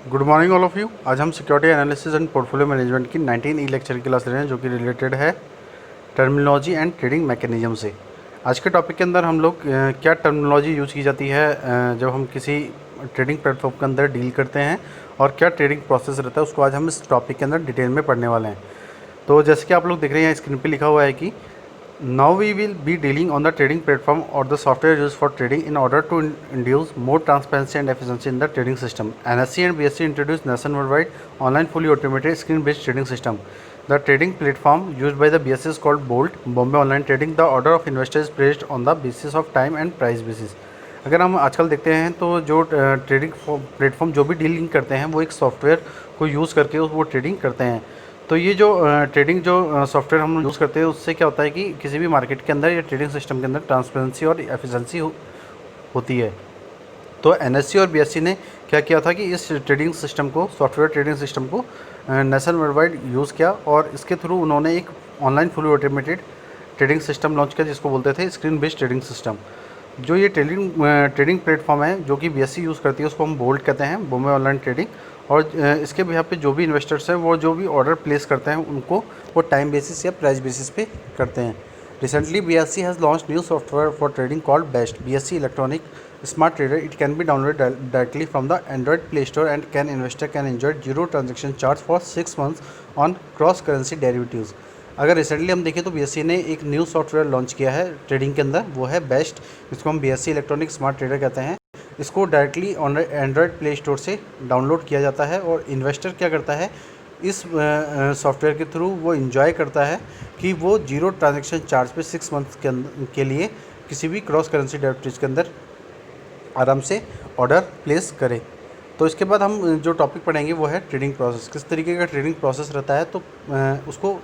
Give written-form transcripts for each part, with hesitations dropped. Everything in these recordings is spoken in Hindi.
Good morning all of you. आज हम security analysis and portfolio management की 19 लेक्चर की क्लास ले रहे हैं जो कि रिलेटेड है टर्मिनोलॉजी एंड ट्रेडिंग मैकेनिज्म से। आज के टॉपिक के अंदर हम लोग क्या टर्मिनोलॉजी यूज़ की जाती है जब हम किसी ट्रेडिंग प्लेटफॉर्म के अंदर डील करते हैं और क्या ट्रेडिंग प्रोसेस रहता है उसको आज हम इस टॉपिक के अंदर डिटेल में पढ़ने वाले हैं। तो जैसे कि आप लोग देख रहे हैं स्क्रीन पर लिखा हुआ है कि now we will be dealing on the trading platform or the software used for trading in order to induce more transparency and efficiency in the trading system. NSE and BSE introduced nationwide online fully automated screen-based trading system. The trading platform used by the BSE is called Bolt, Bombay Online Trading. The order of investors is placed on the basis of time and price basis. अगर हम आजकल देखते हैं तो जो ट्रेडिंग प्लेटफॉर्म जो भी डीलिंग करते हैं वो एक सॉफ्टवेयर को यूज़ करके वो ट्रेडिंग करते हैं। तो ये जो ट्रेडिंग जो सॉफ्टवेयर हम यूज़ करते हैं उससे क्या होता है कि किसी भी मार्केट के अंदर या ट्रेडिंग सिस्टम के अंदर ट्रांसपेरेंसी और एफिशिएंसी होती है। तो एनएससी और बीएसई ने क्या किया था कि इस ट्रेडिंग सिस्टम को सॉफ्टवेयर ट्रेडिंग सिस्टम को नेशनल वाइड यूज़ किया और इसके थ्रू उन्होंने एक online fully automated trading system launch किया जिसको बोलते थे स्क्रीन बेस्ड ट्रेडिंग सिस्टम। जो ये ट्रेडिंग प्लेटफॉर्म है जो कि बीएसई यूज़ करती है उसको हम बोल्ट कहते हैं, बॉम्बे ऑनलाइन ट्रेडिंग। और इसके यहाँ पे जो भी इन्वेस्टर्स हैं वो जो भी ऑर्डर प्लेस करते हैं उनको वो टाइम बेसिस या प्राइस बेसिस पे करते हैं। Recently BSE has launch new software for trading called best BSE electronic smart trader. It can be download directly from the Android play store and can investor can enjoy zero transaction charge for 6 months on cross currency derivatives. अगर रिसेंटली हम देखें तो बीएसई ने एक न्यू सॉफ्टवेयर लॉन्च किया है ट्रेडिंग के अंदर, वो है बेस्ट, जिसको हम बीएसई इलेक्ट्रॉनिक स्मार्ट ट्रेडर कहते हैं। इसको डायरेक्टली एंड्रॉयड प्ले स्टोर से डाउनलोड किया जाता है और इन्वेस्टर क्या करता है इस सॉफ्टवेयर के थ्रू वो इन्जॉय करता है कि वो जीरो ट्रांजेक्शन चार्ज पे 6 मंथ्स के लिए किसी भी क्रॉस करेंसी डेरिवेटिव्स के अंदर आराम से ऑर्डर प्लेस करें। तो इसके बाद हम जो टॉपिक पढ़ेंगे वो है ट्रेडिंग प्रोसेस, किस तरीके का ट्रेडिंग प्रोसेस रहता है। तो उसको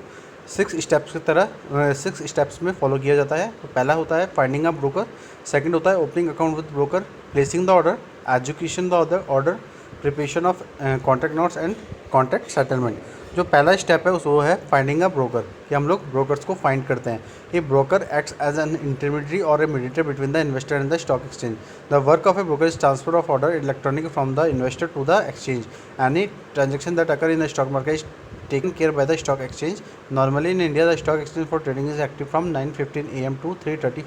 6 स्टेप्स की तरह 6 स्टेप्स में फॉलो किया जाता है। तो पहला होता है फाइंडिंग अ ब्रोकर, सेकंड होता है opening account with broker, placing the order, education the order, preparation of contract notes and contract settlement. जो पहला स्टेप है वो है फाइंडिंग अ ब्रोकर, कि हम लोग ब्रोकर्स को फाइंड करते हैं। ये broker acts as an intermediary और a mediator between the investor and the stock exchange. The work of a broker is transfer of order electronic from the investor to the exchange. Any transaction that occur in the stock market is taken care by the stock exchange. Normally in India, the stock exchange for trading is active from 9:15 a.m. to 3:30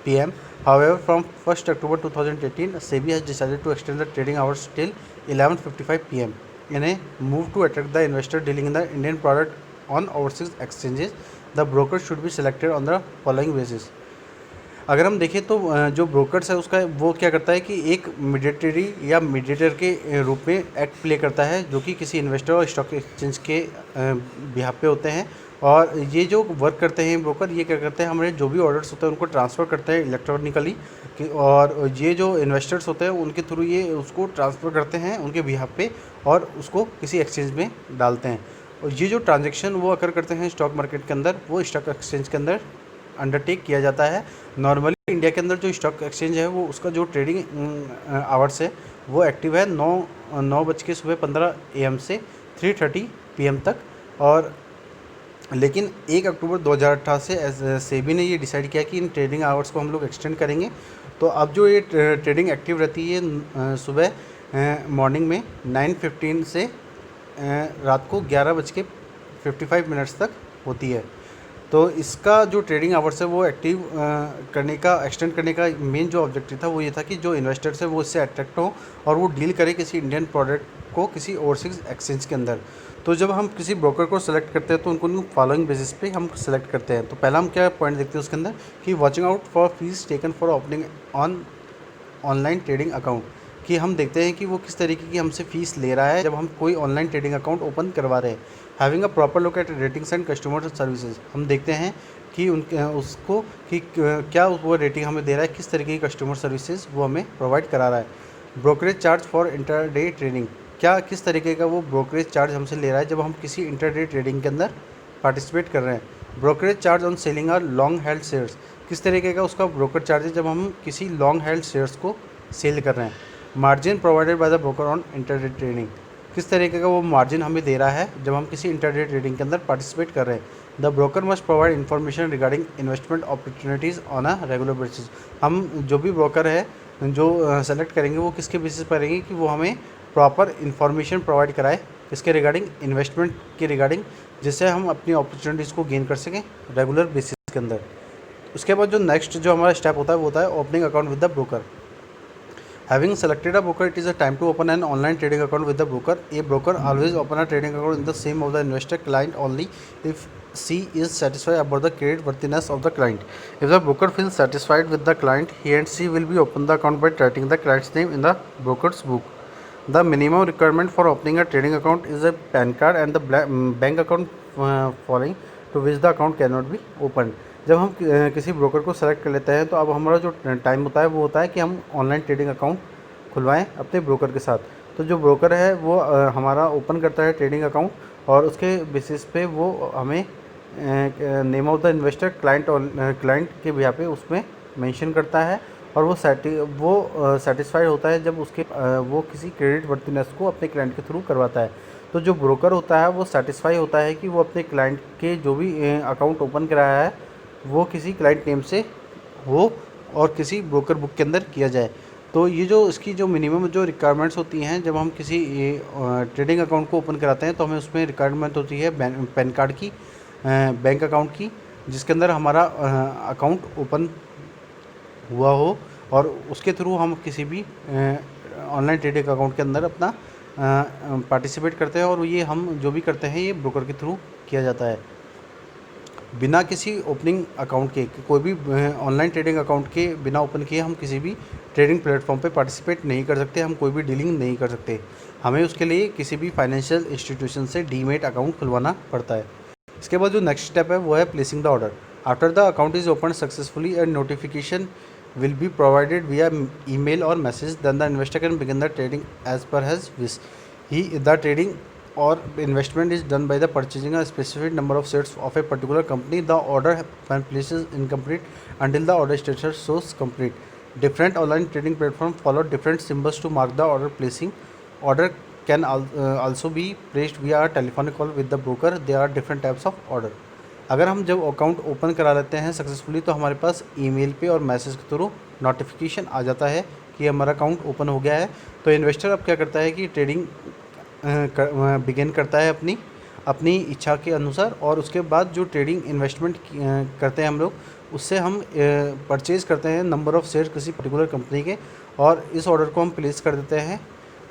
p.m. However, from 1st October 2018, SEBI has decided to extend the trading hours till 11:55 p.m. in a move to attract the investor dealing in the Indian product on overseas exchanges. The broker should be selected on the following basis. अगर हम देखें तो जो ब्रोकर्स है उसका वो क्या करता है कि एक मीडिएटरी या मीडिएटर के रूप में एक्ट प्ले करता है जो कि किसी इन्वेस्टर और स्टॉक एक्सचेंज के बिहाफ पे होते हैं। और ये जो वर्क करते हैं ब्रोकर, ये क्या करते हैं हमारे जो भी ऑर्डर्स होते हैं उनको ट्रांसफ़र करते हैं इलेक्ट्रॉनिकली, और ये जो इन्वेस्टर्स होते हैं उनके थ्रू ये उसको ट्रांसफ़र करते हैं उनके बिहाफ पे और उसको किसी एक्सचेंज में डालते हैं। और ये जो ट्रांजेक्शन वो अकर करते हैं स्टॉक मार्केट के अंदर, वो स्टॉक एक्सचेंज के अंदर अंडरटेक किया जाता है। नॉर्मली इंडिया के अंदर जो स्टॉक एक्सचेंज है वो उसका जो ट्रेडिंग आवर्स है वो एक्टिव है 9:15 AM से 3:30 PM तक। और लेकिन 1 अक्टूबर 2018 से सेबी ने ये डिसाइड किया कि इन ट्रेडिंग आवर्स को हम लोग एक्सटेंड करेंगे। तो अब जो ये ट्रेडिंग एक्टिव रहती है सुबह मॉर्निंग में 9:15 से रात को 11:55 तक होती है। तो इसका जो ट्रेडिंग आवर्स है वो एक्टिव करने का एक्सटेंड करने का मेन जो ऑब्जेक्टिव था वो ये था कि जो इन्वेस्टर्स है वो इससे अट्रैक्ट हो और वो डील करे किसी इंडियन प्रोडक्ट को किसी ओवरसीज एक्सचेंज के अंदर। तो जब हम किसी ब्रोकर को सेलेक्ट करते हैं तो उनको फॉलोइंग बेसिस पे हम सेलेक्ट करते हैं। तो पहला हम क्या पॉइंट देखते हैं उसके अंदर कि watching out for fees taken for opening online trading account, कि हम देखते हैं कि वो किस तरीके की हमसे फ़ीस ले रहा है जब हम कोई ऑनलाइन ट्रेडिंग अकाउंट ओपन करवा रहे हैं। Having a proper look at ratings and customer services, हम देखते हैं कि उनके उसको कि क्या वो रेटिंग हमें दे रहा है, किस तरीके की कस्टमर सर्विसेज वो हमें प्रोवाइड करा रहा है। Brokerage charge for intraday trading, क्या किस तरीके का वो ब्रोकरेज चार्ज हमसे ले रहा है जब हम किसी इंटरडे ट्रेडिंग के अंदर पार्टिसिपेट कर रहे हैं। Brokerage charge on selling are long held shares, किस तरीके का उसका ब्रोकर चार्ज है जब हम किसी लॉन्ग हेल्ड शेयर्स को सेल कर रहे हैं। Margin provided by the broker on intraday trading, किस तरीके का वो मार्जिन हमें दे रहा है जब हम किसी इंटरडे ट्रेडिंग के अंदर पार्टिसिपेट कर रहे हैं। The broker must provide information regarding investment opportunities on a regular basis, हम जो भी ब्रोकर है जो सेलेक्ट करेंगे वो किसके बेसिस पर करेंगे कि वो हमें प्रॉपर इन्फॉर्मेशन प्रोवाइड कराए इसके रिगार्डिंग, इन्वेस्टमेंट के रिगार्डिंग, जिससे हम अपनी अपॉर्चुनिटीज़ को गेन कर सकें रेगुलर बेसिस के अंदर। उसके बाद जो नेक्स्ट जो हमारा स्टेप होता है वो होता है opening account with the broker. Having selected a broker, it is a time to open an online trading account with the broker. A broker always open a trading account in the same of the investor client only if she is satisfied about the credit worthiness of the client. If the broker feels satisfied with the client, he and she will be open the account by writing the client's name in the broker's book. The minimum requirement for opening a trading account is a PAN card and the bank account following to which the account cannot be opened. जब हम किसी ब्रोकर को सेलेक्ट कर लेते हैं तो अब हमारा जो टाइम होता है वो होता है कि हम ऑनलाइन ट्रेडिंग अकाउंट खुलवाएं अपने ब्रोकर के साथ। तो जो ब्रोकर है वो हमारा ओपन करता है ट्रेडिंग अकाउंट और उसके बेसिस पे वो हमें name of the investor client के बिहा पे उसमें मेंशन करता है और वो सेटिस्फाइड होता है जब उसके वो किसी क्रेडिट वर्थिनेस को अपने क्लाइंट के थ्रू करवाता है। तो जो ब्रोकर होता है वो सेटिस्फाई होता है कि वो अपने क्लाइंट के जो भी अकाउंट ओपन कराया है वो किसी क्लाइंट नेम से हो और किसी ब्रोकर बुक के अंदर किया जाए। तो ये जो इसकी जो मिनिमम जो रिक्वायरमेंट्स होती हैं जब हम किसी ट्रेडिंग अकाउंट को ओपन कराते हैं तो हमें उसमें रिक्वायरमेंट होती है पैन कार्ड की, बैंक अकाउंट की, जिसके अंदर हमारा अकाउंट ओपन हुआ हो और उसके थ्रू हम किसी भी ऑनलाइन ट्रेडिंग अकाउंट के अंदर अपना पार्टिसिपेट करते हैं और ये हम जो भी करते हैं ये ब्रोकर के थ्रू किया जाता है। बिना किसी ओपनिंग अकाउंट के, कोई भी ऑनलाइन ट्रेडिंग अकाउंट के बिना ओपन किए हम किसी भी ट्रेडिंग प्लेटफॉर्म पे पार्टिसिपेट नहीं कर सकते, हम कोई भी डीलिंग नहीं कर सकते। हमें उसके लिए किसी भी फाइनेंशियल इंस्टीट्यूशन से डीमेट अकाउंट खुलवाना पड़ता है। इसके बाद जो नेक्स्ट स्टेप है वो है placing the order. After the account is open successfully and notification will be provided via email or message, then the investor can begin the trading as per his wish. The trading or investment is done by the purchasing a specific number of shares of a particular company. The order when placed is incomplete until the order status shows complete. Different online trading platforms follow different symbols to mark the order placing. Order can also be placed via a telephonic call with the broker. There are different types of order. अगर हम जब अकाउंट ओपन करा लेते हैं सक्सेसफुली तो हमारे पास ईमेल पे और मैसेज के थ्रू नोटिफिकेशन आ जाता है कि हमारा अकाउंट ओपन हो गया है। तो इन्वेस्टर अब क्या करता है कि ट्रेडिंग बिगिन करता है अपनी इच्छा के अनुसार और उसके बाद जो ट्रेडिंग इन्वेस्टमेंट करते हैं हम लोग उससे हम परचेज़ करते हैं नंबर ऑफ़ शेयर किसी पर्टिकुलर कंपनी के और इस ऑर्डर को हम प्लेस कर देते हैं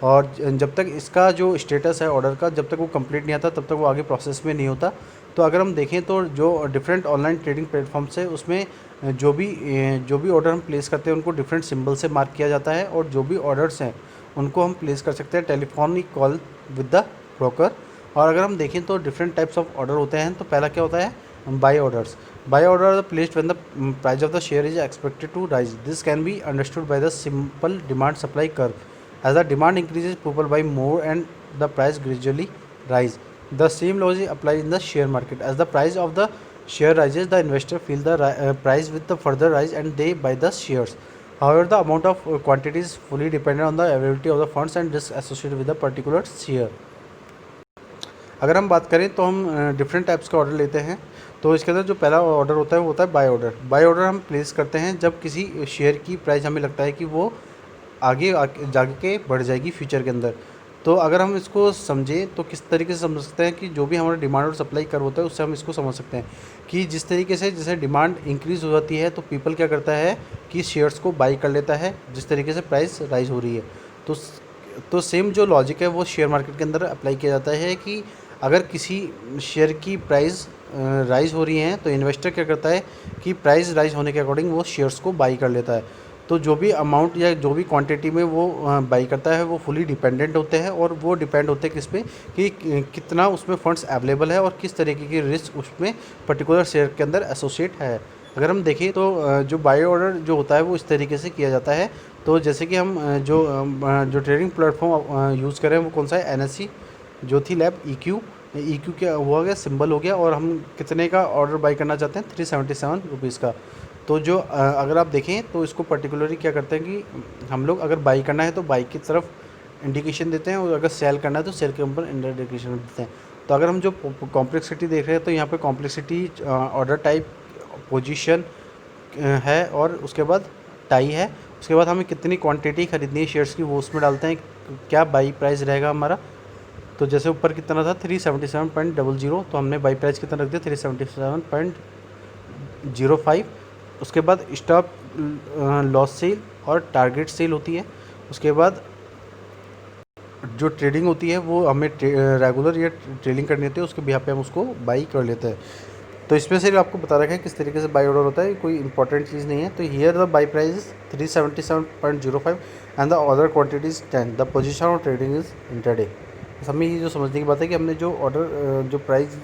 और जब तक इसका जो स्टेटस है ऑर्डर का जब तक वो कंप्लीट नहीं आता तब तक वो आगे प्रोसेस में नहीं होता। तो अगर हम देखें तो जो डिफरेंट ऑनलाइन ट्रेडिंग प्लेटफॉर्म्स है उसमें जो भी ऑर्डर हम प्लेस करते हैं उनको डिफरेंट सिंबल से मार्क किया जाता है और जो भी ऑर्डर्स हैं उनको हम प्लेस कर सकते हैं telephonic call with the broker. और अगर हम देखें तो डिफरेंट टाइप्स ऑफ ऑर्डर होते हैं। तो पहला क्या होता है buy orders. Buy order are placed when the price of the share is expected to rise. This can be understood by the simple demand supply curve. As the demand increases, people buy more and the price gradually rise. The same logic applies in the share market. As the price of the share rises, the investor feel the price with the further rise and they buy the shares. However, the amount of quantity is fully dependent on the availability of the funds and risk associated with the particular share. अगर हम बात करें तो हम डिफरेंट टाइप्स का ऑर्डर लेते हैं। तो इसके अंदर जो पहला ऑर्डर होता है वो होता है बाय ऑर्डर। बाय ऑर्डर हम प्लेस करते हैं जब किसी शेयर की प्राइस हमें लगता है कि वो आगे जाके बढ़ जाएगी फ्यूचर के अंदर। तो अगर हम इसको समझें तो किस तरीके से समझ सकते हैं कि जो भी हमारा डिमांड और सप्लाई कर्व होता है उससे हम इसको समझ सकते हैं कि जिस तरीके से जैसे डिमांड इंक्रीज़ हो जाती है तो पीपल क्या करता है कि शेयर्स को बाई कर लेता है जिस तरीके से प्राइस राइज हो रही है। तो सेम जो लॉजिक है वो शेयर मार्केट के अंदर अप्लाई किया जाता है कि अगर किसी शेयर की प्राइस राइज हो रही है तो इन्वेस्टर क्या करता है कि प्राइस राइज होने के अकॉर्डिंग वो शेयर्स को बाई कर लेता है। तो जो भी अमाउंट या जो भी क्वांटिटी में वो बाई करता है वो फुली डिपेंडेंट होते हैं और वो डिपेंड होते हैं किस पे कि कितना उसमें फंड्स अवेलेबल है और किस तरीके की रिस्क उसमें पर्टिकुलर शेयर के अंदर एसोसिएट है। अगर हम देखें तो जो बाय ऑर्डर जो होता है वो इस तरीके से किया जाता है। तो जैसे कि हम जो ट्रेडिंग प्लेटफॉर्म यूज़ करें वो कौन सा है NSE ज्योति लैब EQ क्या हुआ गया सिंबल हो गया और हम कितने का ऑर्डर बाई करना चाहते हैं 377 रुपीज़ का। तो जो अगर आप देखें तो इसको पर्टिकुलरली क्या करते हैं कि हम लोग अगर बाई करना है तो बाई की तरफ इंडिकेशन देते हैं और अगर सेल करना है तो सेल के ऊपर इंडिकेशन देते हैं। तो अगर हम जो कॉम्प्लेक्सिटी देख रहे हैं तो यहाँ पे कॉम्प्लेक्सिटी ऑर्डर टाइप पोजीशन है और उसके बाद टाई है। उसके बाद हमें कितनी क्वांटिटी खरीदनी है शेयर्स की वो उसमें डालते हैं क्या बाई प्राइस रहेगा हमारा। तो जैसे ऊपर कितना था 377.00, तो हमने बाई प्राइस कितना रख दिया 377.05। उसके बाद स्टॉप लॉस सेल और टारगेट सेल होती है। उसके बाद जो ट्रेडिंग होती है वो हमें रेगुलर या ट्रेडिंग करनी होती है, उसके बिहाफ पे हम उसको बाई कर लेते हैं। तो इसमें सिर्फ आपको बता रखा है किस तरीके से बाई ऑर्डर होता है, कोई इंपॉर्टेंट चीज़ नहीं है। तो here the by price is 377.05 and the order quantity is 10, the position of trading is intraday. हमें ये जो समझने की बात है कि हमने जो ऑर्डर जो प्राइस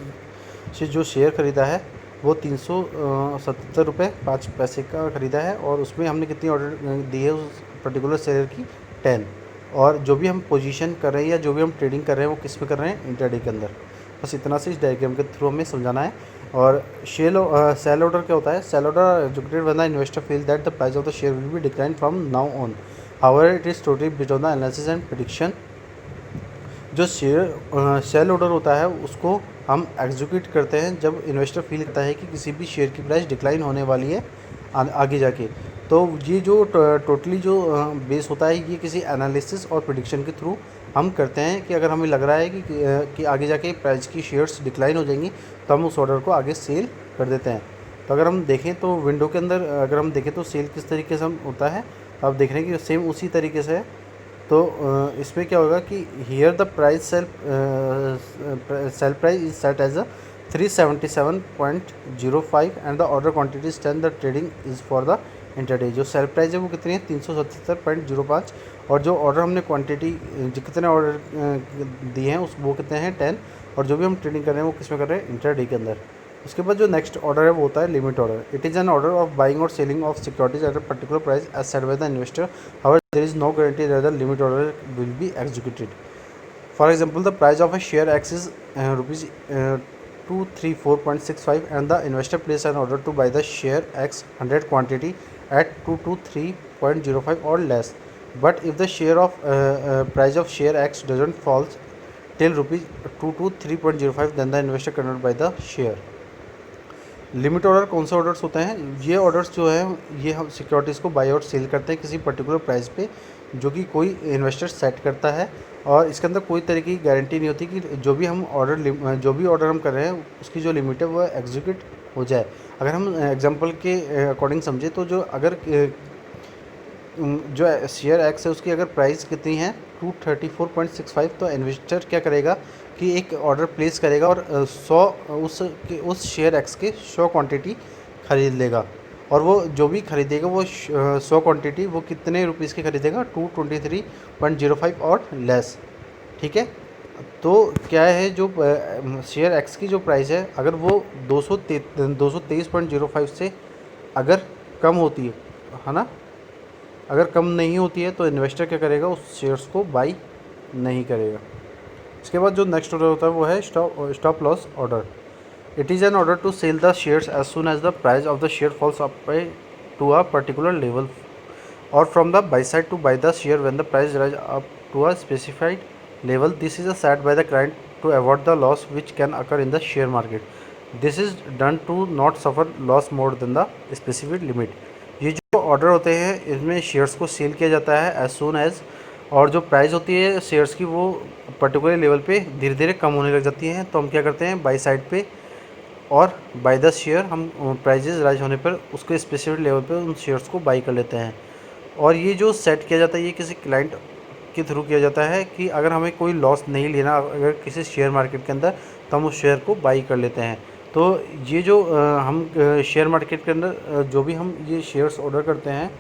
से जो शेयर ख़रीदा है वो 377 रुपये 5 पैसे का ख़रीदा है, और उसमें हमने कितनी ऑर्डर दी है उस पर्टिकुलर शेयर की 10। और जो भी हम पोजीशन कर रहे हैं या जो भी हम ट्रेडिंग कर रहे हैं वो किस में कर रहे हैं, इंटरडे के अंदर। बस इतना से इस डायग्राम के थ्रू हमें समझाना है। और सेल ऑर्डर क्या होता है, sell order executed when the investor feel that the price of the share will be decline from now on, however it is totally based on the analysis and prediction. जो सेल ऑर्डर होता है उसको हम एग्जीक्यूट करते हैं जब इन्वेस्टर फील करता है कि किसी भी शेयर की प्राइस डिक्लाइन होने वाली है आगे जाके। तो ये जो टोटली जो बेस होता है ये किसी एनालिसिस और प्रेडिक्शन के थ्रू हम करते हैं कि अगर हमें लग रहा है कि आगे जाके प्राइस की शेयर्स डिक्लाइन हो जाएंगी तो हम उस ऑर्डर को आगे सेल कर देते हैं। तो अगर हम देखें तो विंडो के अंदर अगर हम देखें तो सेल किस तरीके से हम होता है, तो आप देख रहे हैं कि सेम उसी तरीके से है। तो इसमें क्या होगा कि here the price sell price is set as a 377.05 and the order quantity is 10, the trading is for the intraday. जो सेल प्राइस है वो कितनी है 377.05, और जो ऑर्डर हमने क्वांटिटी जो कितने ऑर्डर दिए हैं उस वो कितने हैं 10, और जो भी हम ट्रेडिंग कर रहे हैं वो किस में कर रहे हैं, इंटरडे के अंदर। उसके बाद जो नेक्स्ट ऑर्डर है वो होता है limit order. It is an order of buying और selling of securities at a particular price as set by the investor, however there is no guarantee that the limit order will be executed. For example the price of a share X is rupees 234.65 and the investor placed an order to buy the share X 100 quantity at 223.05 or less. But if the share of price of share X doesn't fall till rupees 223.05, then the investor cannot buy the share. Limit order कौन से ऑर्डर्स होते हैं, ये ऑर्डर्स जो है ये हम सिक्योरिटीज़ को बाई और सेल करते हैं किसी पर्टिकुलर प्राइस पे जो कि कोई इन्वेस्टर सेट करता है, और इसके अंदर कोई तरह की गारंटी नहीं होती कि जो भी ऑर्डर हम कर रहे हैं उसकी जो लिमिट है वो एग्जीक्यूट हो जाए। अगर हम एग्जांपल के अकॉर्डिंग समझे तो जो अगर जो शेयर एक्स है उसकी अगर प्राइस कितनी है 234.65, तो इन्वेस्टर क्या करेगा कि एक ऑर्डर प्लेस करेगा और 100 उस शेयर एक्स के 100 क्वांटिटी ख़रीद लेगा, और वो जो भी ख़रीदेगा वो 100 क्वांटिटी वो कितने रुपीज़ की ख़रीदेगा 223.05 और लेस। ठीक है, तो क्या है जो शेयर एक्स की जो प्राइस है अगर वो 223.05 से अगर कम होती है ना, अगर कम नहीं होती है तो इन्वेस्टर क्या करेगा, उस शेयर्स को बाई नहीं करेगा। इसके बाद जो नेक्स्ट ऑर्डर होता है वो है stop loss order. It is an order to sell the shares as soon as the price of the share falls up to a particular level, और from the buy side to buy the share when the price rise up to a specified level. This is set by the client to avoid the loss which can occur in the share market. This is done to not suffer loss more than the specific limit. ये जो ऑर्डर होते हैं इसमें शेयर्स को सेल किया जाता है एज सुन एज, और जो प्राइस होती है शेयर्स की वो पर्टिकुलर लेवल पे धीरे धीरे कम होने लग जाती हैं, तो हम क्या करते हैं बाई साइड पे और बाय द शेयर हम प्राइजेस राइज होने पर उसके स्पेसिफिक लेवल पे उन शेयर्स को बाई कर लेते हैं। और ये जो सेट किया जाता है ये किसी क्लाइंट के थ्रू किया जाता है कि अगर हमें कोई लॉस नहीं लेना अगर किसी शेयर मार्केट के अंदर, तो हम उस शेयर को बाई कर लेते हैं। तो ये जो हम शेयर मार्केट के अंदर जो भी हम ये शेयर्स ऑर्डर करते हैं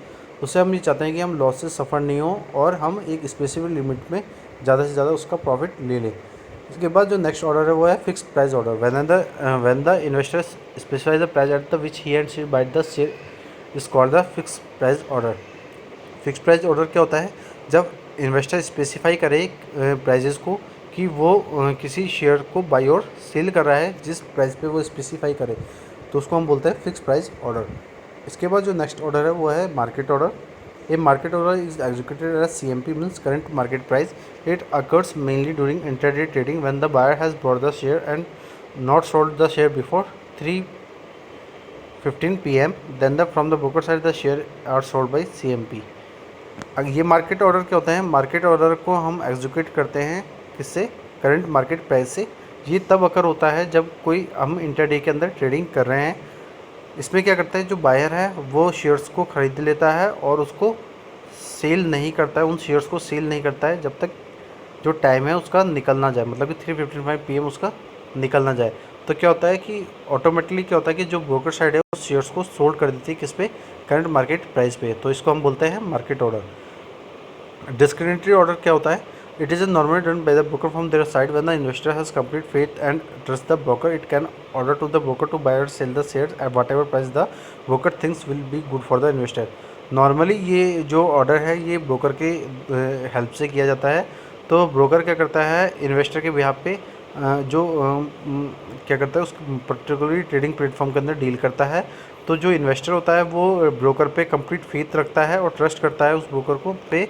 उससे हम ये चाहते हैं कि हम लॉस से सफ़र नहीं हो और हम एक स्पेसिफिक लिमिट में ज़्यादा से ज़्यादा उसका प्रॉफिट ले लें। इसके बाद जो नेक्स्ट ऑर्डर है वो है fixed price order. When the investor specifies the price at the which he and she by the share is called the fixed price order. Fixed price order क्या होता है, जब इन्वेस्टर स्पेसिफाई करे प्राइजेस को कि वो किसी शेयर को बाई और सेल कर रहा है जिस प्राइस पे वो स्पेसिफाई करे, तो उसको हम बोलते हैं फिक्स्ड प्राइस ऑर्डर। इसके बाद जो नेक्स्ट ऑर्डर है वो है market order. A market order is executed as CMP means current market price. It occurs mainly during intraday trading when the buyer has bought the share and not sold the share before 3:15 PM, then from the broker side the share are sold by CMP। ये मार्केट ऑर्डर क्या होता है? मार्केट ऑर्डर को हम एग्जीक्यूट करते हैं किससे? करंट मार्केट प्राइस से। ये तब अकर होता है जब कोई हम इंटरडे के अंदर ट्रेडिंग कर रहे हैं। इसमें क्या करता है, जो बायर है वो शेयर्स को ख़रीद लेता है और उसको सेल नहीं करता है, उन शेयर्स को सेल नहीं करता है जब तक जो टाइम है उसका निकल ना जाए, मतलब कि 3:55 PM उसका निकल ना जाए। तो क्या होता है कि ऑटोमेटिकली क्या होता है कि जो ब्रोकर साइड है उस शेयर्स को सोल्ड कर देती है किस पे? करंट मार्केट प्राइस पे। तो इसको हम बोलते हैं मार्केट ऑर्डर। डिस्क्रिमिनेटरी ऑर्डर क्या होता है? It is normally done by the broker from their side when the investor has complete faith and trust the broker. It can order to the broker to buy और sell the shares at whatever price the broker thinks will be good for the investor. Normally ये जो ऑर्डर है ये ब्रोकर के हेल्प से किया जाता है। तो ब्रोकर क्या करता है, इन्वेस्टर के बिहाफ पे क्या करता है, उस पर्टिकुलरली ट्रेडिंग प्लेटफॉर्म के अंदर डील करता है। तो जो इन्वेस्टर होता है वो ब्रोकर पे कंप्लीट फेथ रखता है और ट्रस्ट करता है उस ब्रोकर को पे।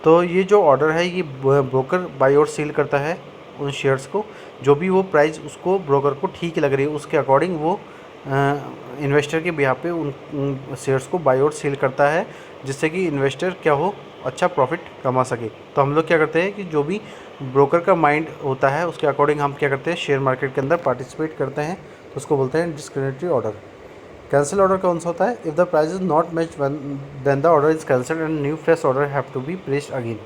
तो ये जो ऑर्डर है ये ब्रोकर बाय और सेल करता है उन शेयर्स को, जो भी वो प्राइस उसको ब्रोकर को ठीक लग रही है उसके अकॉर्डिंग वो इन्वेस्टर के बिहाफ पे उन शेयर्स को बाय और सेल करता है, जिससे कि इन्वेस्टर क्या हो, अच्छा प्रॉफिट कमा सके। तो हम लोग क्या करते हैं कि जो भी ब्रोकर का माइंड होता है उसके अकॉर्डिंग हम क्या करते हैं, शेयर मार्केट के अंदर पार्टिसिपेट करते हैं। तो उसको बोलते हैं डिस्क्रिमिनेटरी ऑर्डर। कैंसिल ऑर्डर कौन सा होता है? If the price is not match then the order is cancelled and new fresh order have to be placed again.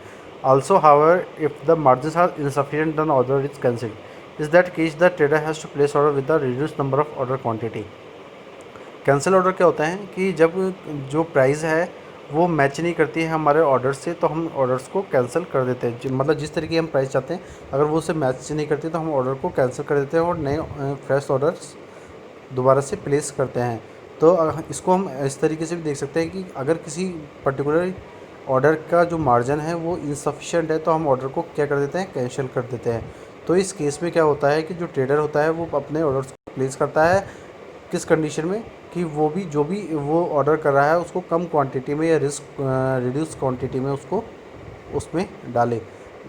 Also however if the margins are insufficient then order is cancelled. Is that case the trader has to place order with the reduced number of order quantity. Cancel order क्या होता है कि जब जो प्राइस है वो मैच नहीं करती है हमारे ऑर्डर से, तो हम ऑर्डर्स को कैंसिल कर देते हैं। मतलब जिस तरीके हम प्राइस चाहते हैं अगर वो उसे मैच नहीं करती तो हम ऑर्डर को कैंसिल कर देते हैं और नए फ्रेश ऑर्डर्स दोबारा से प्लेस करते हैं। तो इसको हम इस तरीके से भी देख सकते हैं कि अगर किसी पर्टिकुलर ऑर्डर का जो मार्जिन है वो इनसफिशिएंट है तो हम ऑर्डर को क्या कर देते हैं, कैंसिल कर देते हैं। तो इस केस में क्या होता है कि जो ट्रेडर होता है वो अपने ऑर्डर्स को प्लेस करता है किस कंडीशन में, कि वो भी जो भी वो ऑर्डर कर रहा है उसको कम क्वांटिटी में या रिड्यूस क्वांटिटी में उसको उसमें डाले।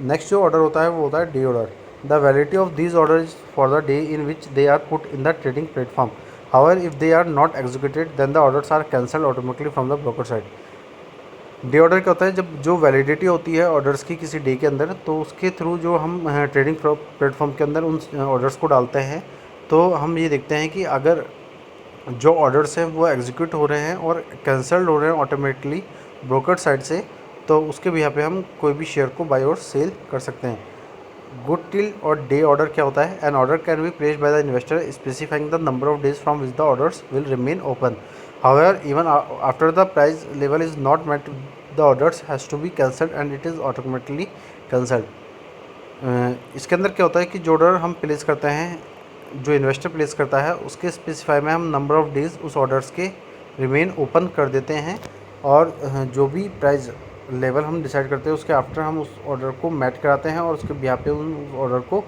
नेक्स्ट जो ऑर्डर होता है वो होता है day order. The validity of these order is for the day in which they are put in the trading platform. However if they are not executed then the orders are cancelled automatically from the broker side. Day order क्या होता है? जब जो वैलिडिटी होती है ऑर्डर्स की किसी डे के अंदर, तो उसके थ्रू जो हम ट्रेडिंग प्लेटफॉर्म के अंदर उन ऑर्डर्स को डालते हैं तो हम ये देखते हैं कि अगर जो ऑर्डर्स हैं वो एग्जीक्यूट हो रहे हैं और कैंसल्ड हो रहे हैं ऑटोमेटिकली ब्रोकर साइड से, तो उसके भी यहाँ पे हम कोई भी शेयर को बाय और सेल कर सकते हैं। गुड टिल और डे ऑर्डर क्या होता है? An order can be placed by the investor specifying the number of days from which the orders will remain open. However even after the price level is not met the orders has to be cancelled and it is automatically cancelled. इसके अंदर क्या होता है कि जो ऑर्डर हम प्लेस करते हैं, जो इन्वेस्टर प्लेस करता है उसके स्पेसिफाई में हम नंबर ऑफ़ डेज़ उस ऑर्डर्स के रिमेन ओपन कर देते हैं और जो भी प्राइस लेवल हम डिसाइड करते हैं उसके आफ्टर हम उस ऑर्डर को मैच कराते हैं और उसके बिहार पे उन ऑर्डर को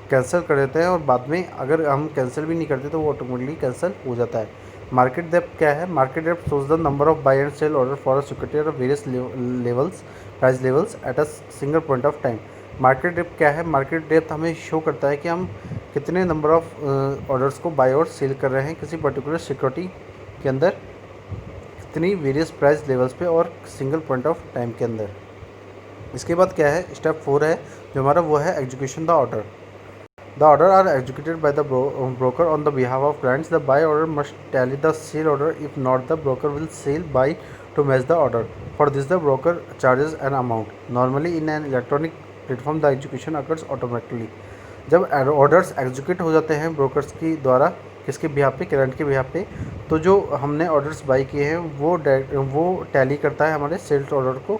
कैंसिल कर देते हैं और बाद में अगर हम कैंसिल भी नहीं करते तो वो ऑटोमेटिकली कैंसिल हो जाता है। मार्केट डेप्थ क्या है? Market depth shows the number of buy and sell order for a security of various levels price levels at a single point of time. Market depth क्या है? मार्केट डेप्थ हमें शो करता है कि हम कितने नंबर ऑफ़ ऑर्डर्स को बाय और सेल कर रहे हैं किसी पर्टिकुलर सिक्योरिटी के अंदर, कितनी वेरियस प्राइस लेवल्स पे और सिंगल पॉइंट ऑफ टाइम के अंदर। इसके बाद क्या है, स्टेप 4 है जो हमारा, वो है execution the order. The order are executed by the broker on the behalf of clients. The buy order must tally the sell order, if not the broker will sell buy to match the order. For this the broker charges an amount. Normally in an electronic platform the execution occurs automatically. जब ऑर्डर्स एग्जीक्यूट हो जाते हैं ब्रोकर्स की द्वारा किसके बिहाफ पे, क्लाइंट के बिहाफ पे, तो जो हमने ऑर्डर्स बाई किए हैं वो टैली करता है हमारे सेल्स ऑर्डर को,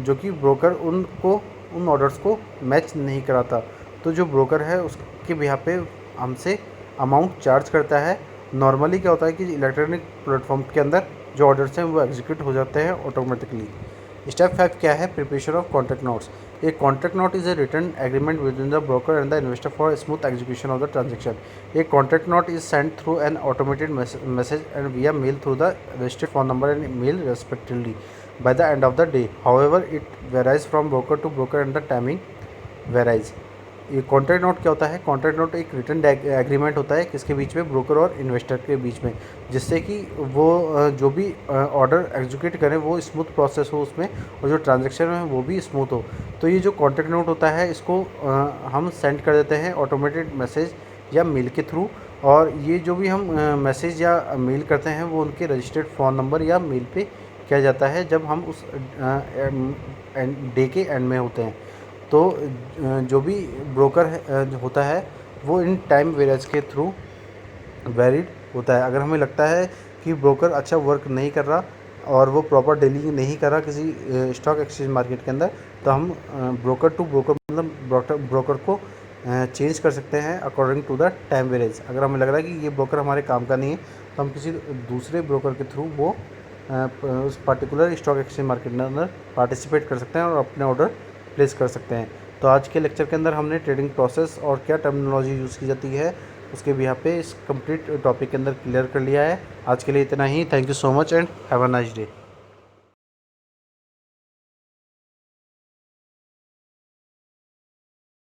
जो कि ब्रोकर उन ऑर्डर्स को मैच नहीं कराता। तो जो ब्रोकर है उसके बिहाफ पे हमसे अमाउंट चार्ज करता है। नॉर्मली क्या होता है कि इलेक्ट्रॉनिक प्लेटफॉर्म के अंदर जो ऑर्डर्स हैं वो एग्जीक्यूट हो जाते हैं ऑटोमेटिकली। स्टेप 5 क्या है? Preparation of contract notes. A contract note is a written agreement between the broker and the investor for smooth execution of the transaction. A contract note is sent through an automated message and via mail through the registered phone number and email respectively by the end of the day. However, it varies from broker to broker and the timing varies. ये कॉन्ट्रैक्ट नोट क्या होता है? कॉन्ट्रैक्ट नोट एक रिटन एग्रीमेंट होता है किसके बीच में? ब्रोकर और इन्वेस्टर के बीच में, जिससे कि वो जो भी ऑर्डर एग्जीक्यूट करें वो स्मूथ प्रोसेस हो उसमें, और जो ट्रांजैक्शन है वो भी स्मूथ हो। तो ये जो कॉन्ट्रैक्ट नोट होता है इसको हम सेंड कर देते हैं ऑटोमेटेड मैसेज या मेल के थ्रू, और ये जो भी हम मैसेज या मेल करते हैं वो उनके रजिस्टर्ड फ़ोन नंबर या मेल पे किया जाता है जब हम उस डे के एंड में होते हैं। तो जो भी ब्रोकर जो होता है वो इन टाइम वेरिएंस के थ्रू वैलिड होता है। अगर हमें लगता है कि ब्रोकर अच्छा वर्क नहीं कर रहा और वो प्रॉपर डीलिंग नहीं कर रहा किसी स्टॉक एक्सचेंज मार्केट के अंदर, तो हम ब्रोकर टू ब्रोकर मतलब ब्रोकर को चेंज कर सकते हैं according to the time variance. अगर हमें लग रहा है कि ये ब्रोकर हमारे काम का नहीं है तो हम किसी दूसरे ब्रोकर के थ्रू वो उस पर्टिकुलर स्टॉक एक्सचेंज मार्केट के अंदर पार्टिसिपेट कर सकते हैं और अपने ऑर्डर प्लेस कर सकते हैं। तो आज के लेक्चर के अंदर हमने ट्रेडिंग प्रोसेस और क्या टर्मिनोलॉजी यूज़ की जाती है उसके भी यहाँ पे इस कंप्लीट टॉपिक के अंदर क्लियर कर लिया है। आज के लिए इतना ही। Thank you so much and have a nice day.